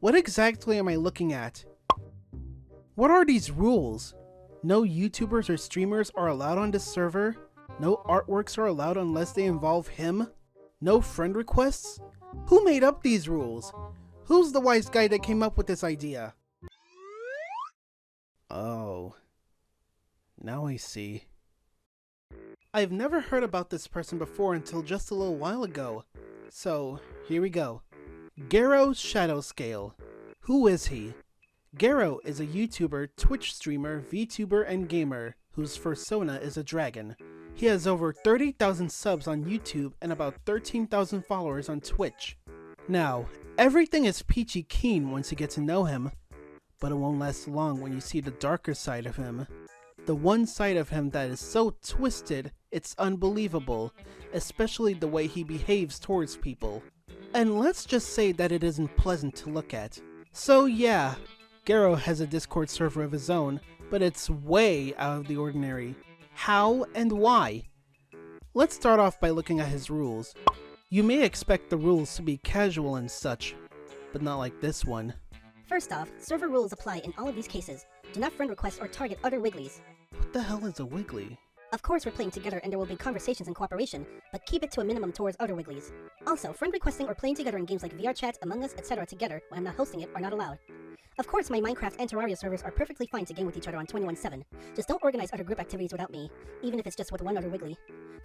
What exactly am I looking at? What are these rules? No YouTubers or streamers are allowed on this server? No artworks are allowed unless they involve him? No friend requests? Who made up these rules? Who's the wise guy that came up with this idea? Oh. Now I see. I've never heard about this person before until just a little while ago. So, here we go. GaroShadowscale. Who is he? Garo is a YouTuber, Twitch streamer, VTuber, and gamer whose persona is a dragon. He has over 30,000 subs on YouTube and about 13,000 followers on Twitch. Now, everything is peachy keen once you get to know him, but it won't last long when you see the darker side of him. The one side of him that is so twisted, it's unbelievable, especially the way he behaves towards people. And let's just say that it isn't pleasant to look at. So yeah, Garo has a Discord server of his own, but it's way out of the ordinary. How and why? Let's start off by looking at his rules. You may expect the rules to be casual and such, but not like this one. First off, server rules apply in all of these cases. Do not friend request or target other Wigglies. What the hell is a Wiggly? Of course we're playing together and there will be conversations and cooperation, but keep it to a minimum towards other Wigglies. Also, friend requesting or playing together in games like VR Chat, Among Us, etc. together when I'm not hosting it are not allowed. Of course my Minecraft and Terraria servers are perfectly fine to game with each other on 21/7. Just don't organize other group activities without me, even if it's just with one other Wiggly.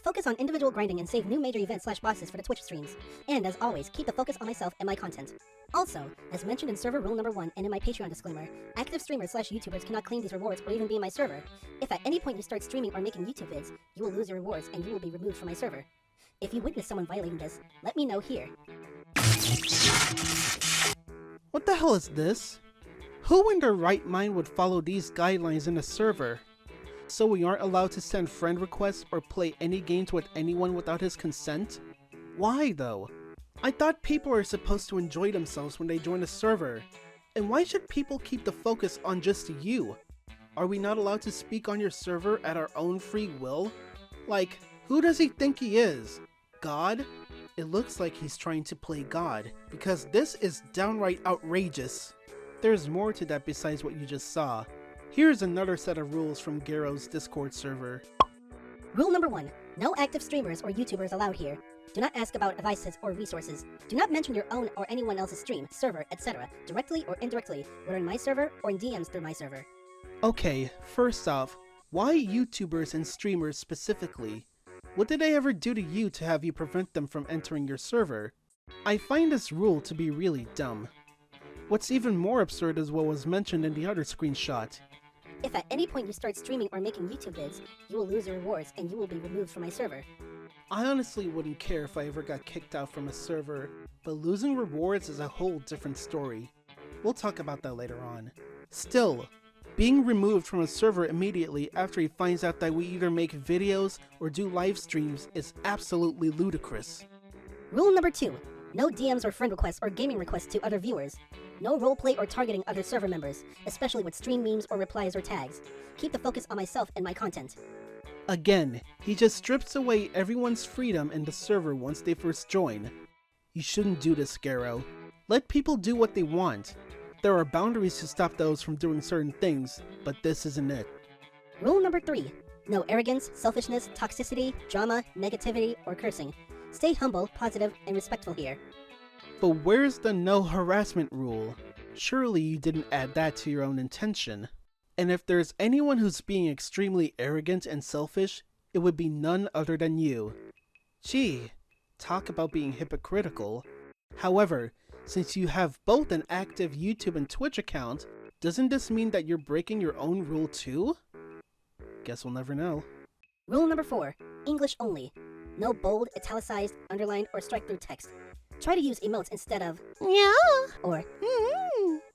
Focus on individual grinding and save new major events/bosses for the Twitch streams. And as always, keep the focus on myself and my content. Also, as mentioned in server rule number 1 and in my Patreon disclaimer, active streamers/YouTubers cannot claim these rewards or even be in my server. If at any point you start streaming or making YouTube vids, you will lose your rewards and you will be removed from my server. If you witness someone violating this, let me know here. What the hell is this? Who in their right mind would follow these guidelines in a server? So we aren't allowed to send friend requests or play any games with anyone without his consent? Why though? I thought people are supposed to enjoy themselves when they join a server. And why should people keep the focus on just you? Are we not allowed to speak on your server at our own free will? Like, who does he think he is? God? It looks like he's trying to play God, because this is downright outrageous. There's more to that besides what you just saw. Here's another set of rules from Garo's Discord server. Rule number 1. No active streamers or YouTubers allowed here. Do not ask about advices or resources. Do not mention your own or anyone else's stream, server, etc. directly or indirectly, whether in my server or in DMs through my server. Okay, first off, why YouTubers and streamers specifically? What did they ever do to you to have you prevent them from entering your server? I find this rule to be really dumb. What's even more absurd is what was mentioned in the other screenshot. If at any point you start streaming or making YouTube vids, you will lose your rewards and you will be removed from my server. I honestly wouldn't care if I ever got kicked out from a server, but losing rewards is a whole different story. We'll talk about that later on. Still, being removed from a server immediately after he finds out that we either make videos or do live streams is absolutely ludicrous. Rule number 2. No DMs or friend requests or gaming requests to other viewers. No roleplay or targeting other server members, especially with stream memes or replies or tags. Keep the focus on myself and my content. Again, he just strips away everyone's freedom in the server once they first join. You shouldn't do this, Garo. Let people do what they want. There are boundaries to stop those from doing certain things, but this isn't it. Rule number 3. No arrogance, selfishness, toxicity, drama, negativity, or cursing. Stay humble, positive, and respectful here. But where's the no harassment rule? Surely you didn't add that to your own intention. And if there's anyone who's being extremely arrogant and selfish, it would be none other than you. Gee, talk about being hypocritical. However, since you have both an active YouTube and Twitch account, doesn't this mean that you're breaking your own rule too? Guess we'll never know. Rule number 4. English only. No bold, italicized, underlined, or strike-through text. Try to use emotes instead of yeah or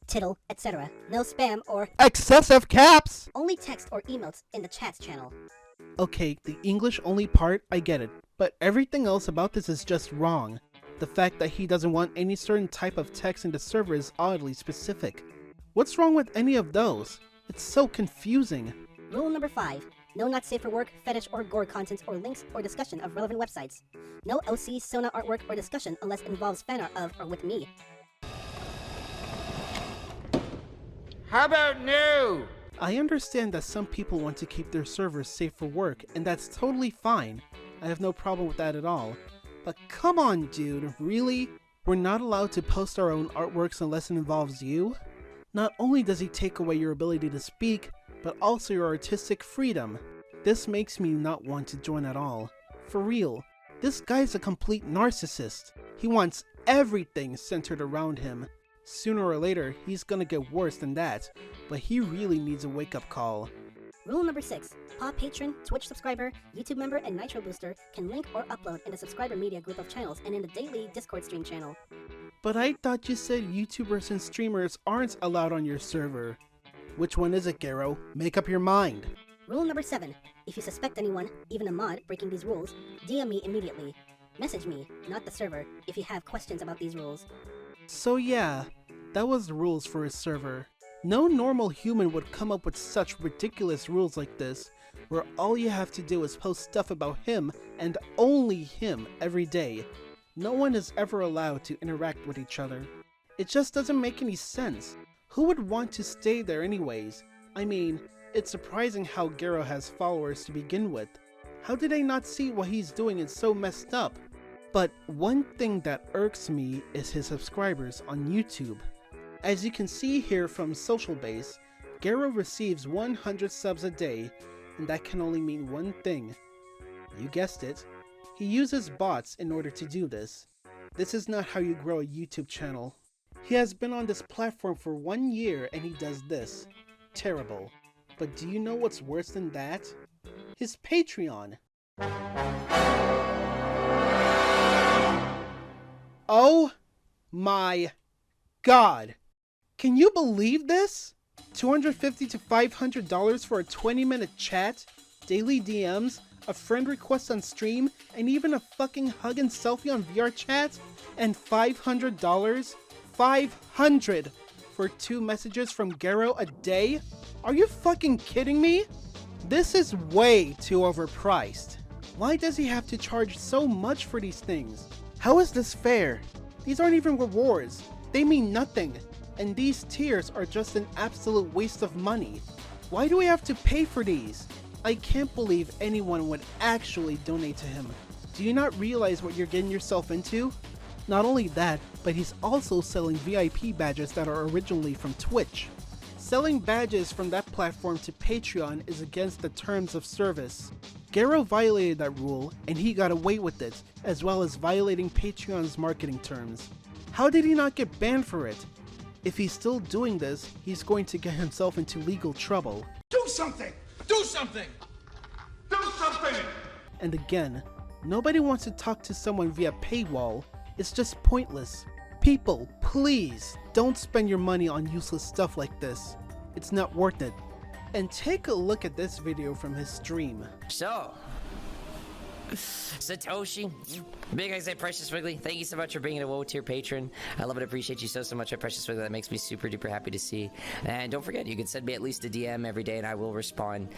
tittle, etc. No spam or excessive caps! Only text or emotes in the chats channel. Okay, the English only part, I get it, but everything else about this is just wrong. The fact that he doesn't want any certain type of text in the server is oddly specific. What's wrong with any of those? It's so confusing. Rule number 5. No not safe for work, fetish, or gore content or links or discussion of relevant websites. No OC, Sona artwork or discussion unless it involves fan art of or with me. How about no? I understand that some people want to keep their servers safe for work, and that's totally fine. I have no problem with that at all. But come on, dude, really? We're not allowed to post our own artworks unless it involves you? Not only does he take away your ability to speak, but also your artistic freedom. This makes me not want to join at all. For real, this guy's a complete narcissist. He wants everything centered around him. Sooner or later, he's gonna get worse than that, but he really needs a wake-up call. Rule number 6. Paw patron, Twitch subscriber, YouTube member, and Nitro booster can link or upload in the subscriber media group of channels and in the daily Discord stream channel. But I thought you said YouTubers and streamers aren't allowed on your server. Which one is it, Garo? Make up your mind. Rule number 7. If you suspect anyone, even a mod, breaking these rules, DM me immediately. Message me, not the server, if you have questions about these rules. So yeah, that was the rules for his server. No normal human would come up with such ridiculous rules like this, where all you have to do is post stuff about him and only him every day. No one is ever allowed to interact with each other. It just doesn't make any sense. Who would want to stay there anyways? I mean, it's surprising how Garo has followers to begin with. How did I not see what he's doing is so messed up? But one thing that irks me is his subscribers on YouTube. As you can see here from Social Base, Garo receives 100 subs a day, and that can only mean one thing. You guessed it. He uses bots in order to do this. This is not how you grow a YouTube channel. He has been on this platform for 1 year and he does this. Terrible. But do you know what's worse than that? His Patreon. Oh my god. Can you believe this? $250 to $500 for a 20-minute chat, daily DMs, a friend request on stream, and even a fucking hug and selfie on VR chat? And $500? $500 for 2 messages from Garo a day? Are you fucking kidding me? This is way too overpriced. Why does he have to charge so much for these things? How is this fair? These aren't even rewards. They mean nothing. And these tiers are just an absolute waste of money. Why do we have to pay for these? I can't believe anyone would actually donate to him. Do you not realize what you're getting yourself into? Not only that, but he's also selling VIP badges that are originally from Twitch. Selling badges from that platform to Patreon is against the terms of service. Garo violated that rule, and he got away with it, as well as violating Patreon's marketing terms. How did he not get banned for it? If he's still doing this, he's going to get himself into legal trouble. Do something! Do something! Do something! And again, nobody wants to talk to someone via paywall. It's just pointless. People, please, don't spend your money on useless stuff like this. It's not worth it. And take a look at this video from his stream. So, Satoshi, Big Eyes, Precious Wiggly, thank you so much for being a WoW tier patron. I love and appreciate you so much, Precious Wiggly. That makes me super duper happy to see. And don't forget, you can send me at least a DM every day and I will respond.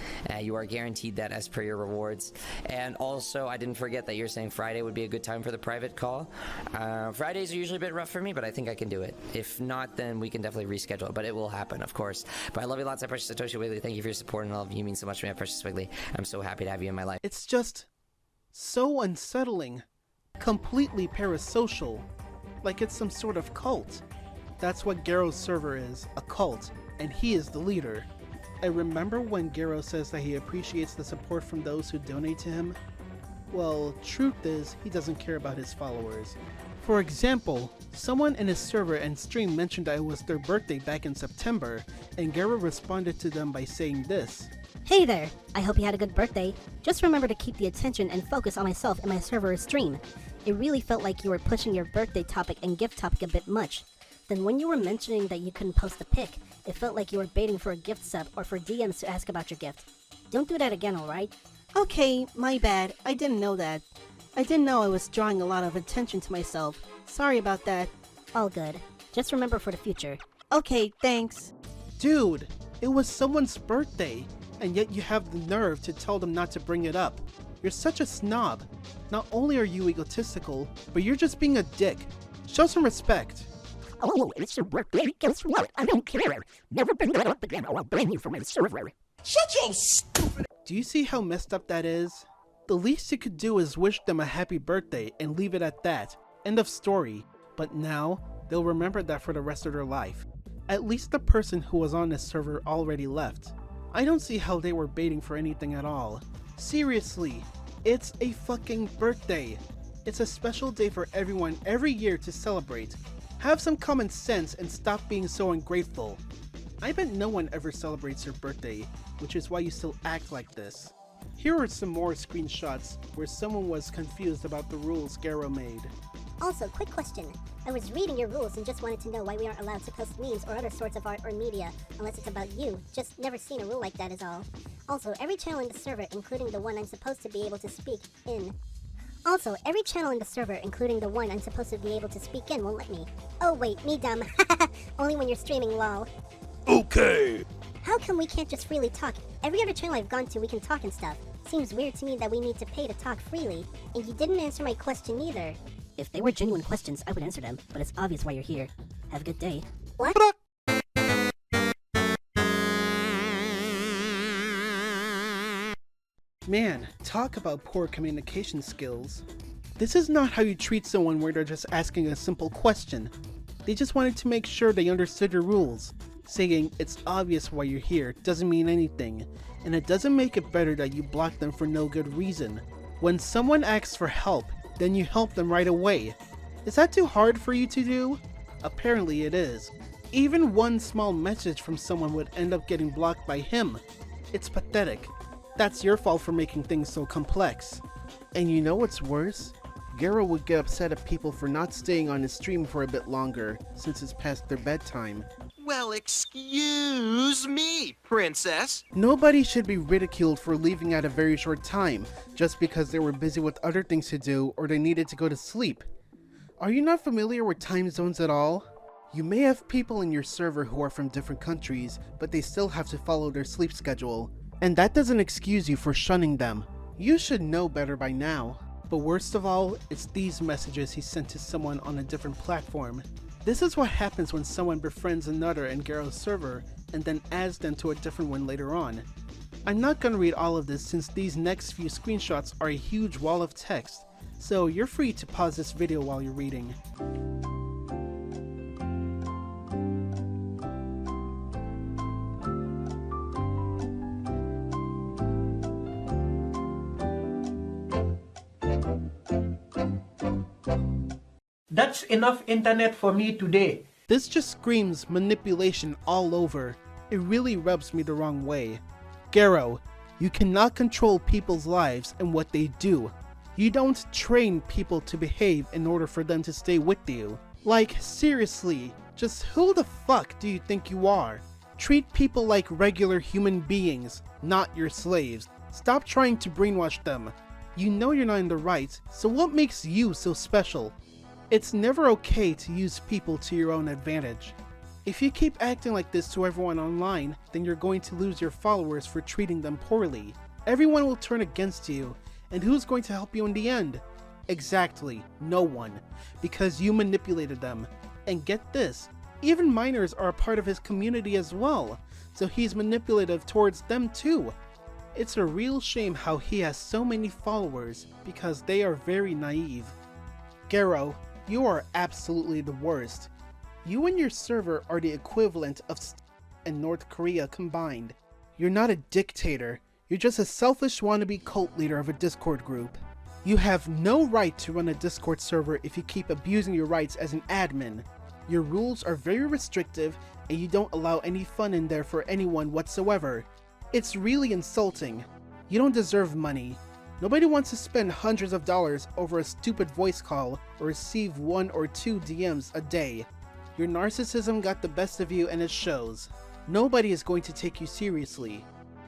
You are guaranteed that as per your rewards. And also, I didn't forget that you're saying Friday would be a good time for the private call. Fridays are usually a bit rough for me, but I think I can do it. If not, then we can definitely reschedule it, but it will happen, of course. But I love you lots, Precious Satoshi Wiggly. Thank you for your support and love. You mean so much to me, Precious Wiggly. I'm so happy to have you in my life. It's just so unsettling, completely parasocial, like it's some sort of cult. That's what Garo's server is, a cult, and he is the leader. I remember when Garo says that he appreciates the support from those who donate to him. Well, truth is, he doesn't care about his followers. For example, someone in his server and stream mentioned that it was their birthday back in September, and Garo responded to them by saying this. Hey there! I hope you had a good birthday. Just remember to keep the attention and focus on myself and my server stream. It really felt like you were pushing your birthday topic and gift topic a bit much. Then when you were mentioning that you couldn't post a pic, it felt like you were baiting for a gift sub or for DMs to ask about your gift. Don't do that again, alright? Okay, my bad. I didn't know that. I didn't know I was drawing a lot of attention to myself. Sorry about that. All good. Just remember for the future. Okay, thanks. Dude, it was someone's birthday. And yet you have the nerve to tell them not to bring it up. You're such a snob. Not only are you egotistical, but you're just being a dick. Show some respect. Oh, it's your birthday. Guess what? I don't care. Never bring that up again or I'll blame you for my server. Shut your stupid. Do you see how messed up that is? The least you could do is wish them a happy birthday and leave it at that. End of story. But now, they'll remember that for the rest of their life. At least the person who was on this server already left. I don't see how they were baiting for anything at all. Seriously, it's a fucking birthday. It's a special day for everyone every year to celebrate. Have some common sense and stop being so ungrateful. I bet no one ever celebrates your birthday, which is why you still act like this. Here are some more screenshots where someone was confused about the rules Garo made. Also, quick question. I was reading your rules and just wanted to know why we aren't allowed to post memes or other sorts of art or media unless it's about you. Just never seen a rule like that is all. Also, every channel in the server, including the one I'm supposed to be able to speak in. Won't let me. Oh wait, me dumb. Only when you're streaming, lol. Okay. How come we can't just freely talk? Every other channel I've gone to, we can talk and stuff. Seems weird to me that we need to pay to talk freely. And you didn't answer my question either. If they were genuine questions, I would answer them, but it's obvious why you're here. Have a good day. What? Man, talk about poor communication skills. This is not how you treat someone where they're just asking a simple question. They just wanted to make sure they understood your rules. Saying it's obvious why you're here doesn't mean anything, and it doesn't make it better that you block them for no good reason. When someone asks for help, then you help them right away. Is that too hard for you to do? Apparently it is. Even one small message from someone would end up getting blocked by him. It's pathetic. That's your fault for making things so complex. And you know what's worse? Garo would get upset at people for not staying on his stream for a bit longer, since it's past their bedtime. Well, excuse me, princess. Nobody should be ridiculed for leaving at a very short time, just because they were busy with other things to do or they needed to go to sleep. Are you not familiar with time zones at all? You may have people in your server who are from different countries, but they still have to follow their sleep schedule. And that doesn't excuse you for shunning them. You should know better by now. But worst of all, it's these messages he sent to someone on a different platform. This is what happens when someone befriends another in Garo's server and then adds them to a different one later on. I'm not gonna read all of this since these next few screenshots are a huge wall of text, so you're free to pause this video while you're reading. That's enough internet for me today. This just screams manipulation all over. It really rubs me the wrong way. Garo, you cannot control people's lives and what they do. You don't train people to behave in order for them to stay with you. Like, seriously, just who the fuck do you think you are? Treat people like regular human beings, not your slaves. Stop trying to brainwash them. You know you're not in the right, so what makes you so special? It's never okay to use people to your own advantage. If you keep acting like this to everyone online, then you're going to lose your followers for treating them poorly. Everyone will turn against you, and who's going to help you in the end? Exactly, no one, because you manipulated them. And get this, even minors are a part of his community as well, so he's manipulative towards them too. It's a real shame how he has so many followers, because they are very naive. Garo, you are absolutely the worst. You and your server are the equivalent of and North Korea combined. You're not a dictator, you're just a selfish wannabe cult leader of a Discord group. You have no right to run a Discord server if you keep abusing your rights as an admin. Your rules are very restrictive and you don't allow any fun in there for anyone whatsoever. It's really insulting. You don't deserve money. Nobody wants to spend hundreds of dollars over a stupid voice call or receive 1 or 2 DMs a day. Your narcissism got the best of you and it shows. Nobody is going to take you seriously.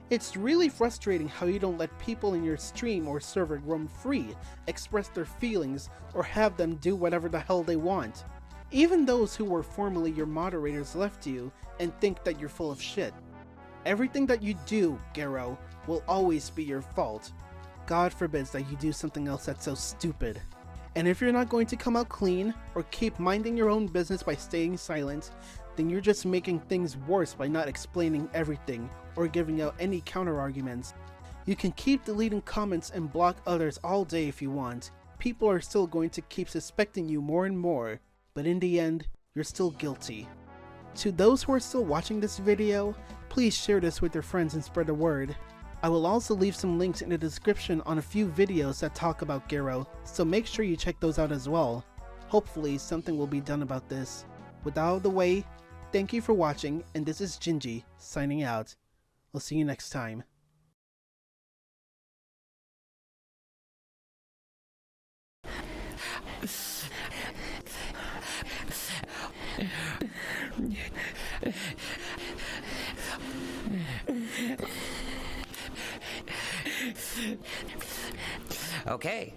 It's really frustrating how you don't let people in your stream or server roam free, express their feelings, or have them do whatever the hell they want. Even those who were formerly your moderators left you and think that you're full of shit. Everything that you do, Garo, will always be your fault. God forbids that you do something else that's so stupid. And if you're not going to come out clean, or keep minding your own business by staying silent, then you're just making things worse by not explaining everything, or giving out any counter-arguments. You can keep deleting comments and block others all day if you want. People are still going to keep suspecting you more and more, but in the end, you're still guilty. To those who are still watching this video, please share this with your friends and spread the word. I will also leave some links in the description on a few videos that talk about Garo, so make sure you check those out as well. Hopefully something will be done about this. With that out of the way, thank you for watching, and this is Gingy, signing out. I'll see you next time. Okay.